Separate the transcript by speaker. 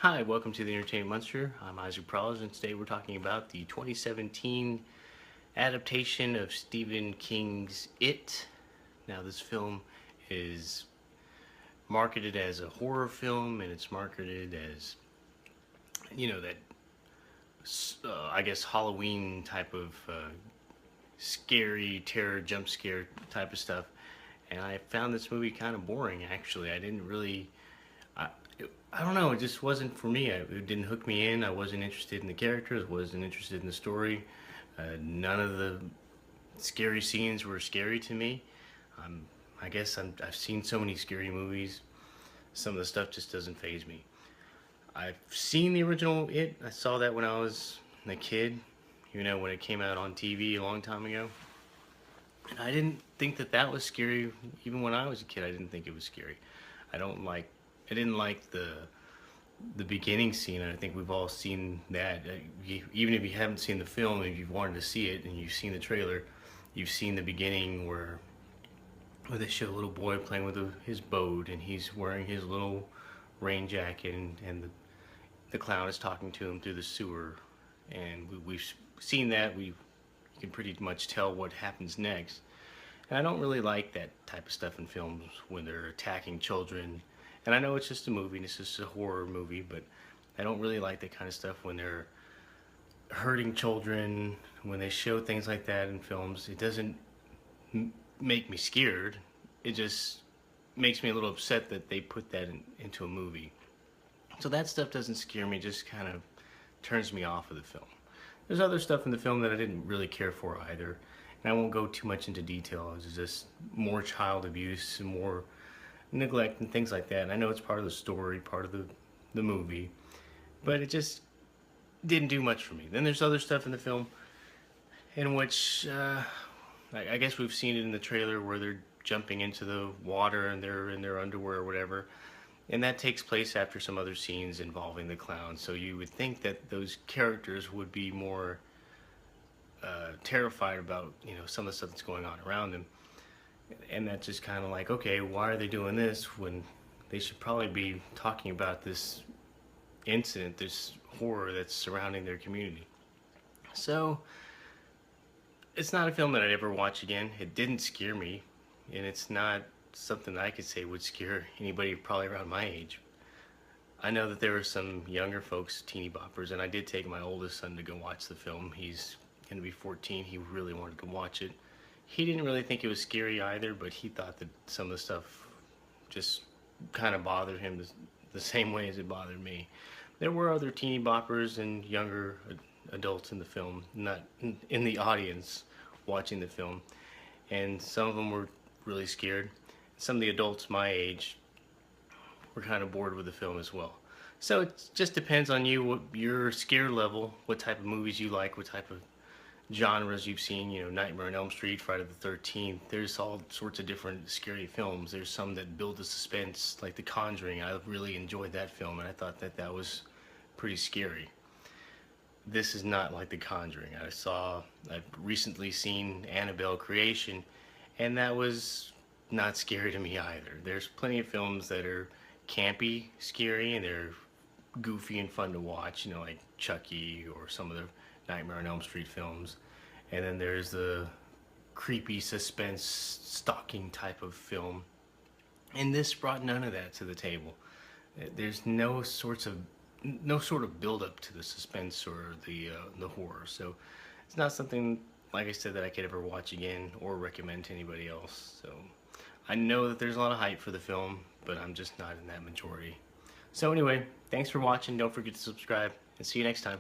Speaker 1: Hi, welcome to the Entertainment Monster. I'm Isaac Prowse, and today we're talking about the 2017 adaptation of Stephen King's It. Now, this film is marketed as a horror film, and it's marketed as, that I guess Halloween type of scary terror jump scare type of stuff. And I found this movie kind of boring. Actually, I didn't really. I, I don't know. It just wasn't for me. It didn't hook me in. I wasn't interested in the characters. Wasn't interested in the story. None of the scary scenes were scary to me. Um, I guess I've seen so many scary movies. Some of the stuff just doesn't faze me. I've seen the original It. I saw that when I was a kid. When it came out on TV a long time ago. And I didn't think that that was scary. Even when I was a kid, I didn't think it was scary. I don't like. I didn't like the beginning scene. And I think we've all seen that. Even if you haven't seen the film, if you've wanted to see it and you've seen the trailer, you've seen the beginning where they show a little boy playing with his boat, and he's wearing his little rain jacket, and the clown is talking to him through the sewer, and we've seen that. You can pretty much tell what happens next. And I don't really like that type of stuff in films when they're attacking children. And I know it's just a movie, and it's just a horror movie, but I don't really like that kind of stuff when they're hurting children. When they show things like that in films, it doesn't make me scared. It just makes me a little upset that they put that into a movie. So that stuff doesn't scare me, just kind of turns me off of the film. There's other stuff in the film that I didn't really care for either. And I won't go too much into detail. It's just more child abuse and more neglect and things like that. And I know it's part of the story, part of the movie, but it just didn't do much for me. Then there's other stuff in the film in which I guess we've seen it in the trailer where they're jumping into the water and they're in their underwear or whatever. And that takes place after some other scenes involving the clown. So you would think that those characters would be more terrified about some of the stuff that's going on around them. And that's just kind of like, okay, why are they doing this when they should probably be talking about this incident, this horror that's surrounding their community? So it's not a film that I'd ever watch again. It didn't scare me, and it's not something that I could say would scare anybody probably around my age. I know that there were some younger folks, teeny boppers, and I did take my oldest son to go watch the film. He's going to be 14. He really wanted to watch it. He didn't really think it was scary either, but he thought that some of the stuff just kind of bothered him the same way as it bothered me. There were other teeny boppers and younger adults in the film, not in the audience watching the film, and some of them were really scared. Some of the adults my age were kind of bored with the film as well. So it just depends on you, what your scare level, what type of movies you like, what type of genres you've seen. Nightmare on Elm Street, Friday the 13th. There's all sorts of different scary films. There's some that build the suspense, like The Conjuring. I really enjoyed that film, and I thought that that was pretty scary. This is not like The Conjuring. I've recently seen Annabelle Creation, and that was not scary to me either. There's plenty of films that are campy, scary, and they're goofy and fun to watch, like Chucky or some of the Nightmare on Elm Street films. And then there's the creepy suspense stalking type of film. And this brought none of that to the table. There's no sort of build up to the suspense or the horror. So it's not something, like I said, that I could ever watch again or recommend to anybody else. So I know that there's a lot of hype for the film, but I'm just not in that majority. So anyway, thanks for watching. Don't forget to subscribe, and see you next time.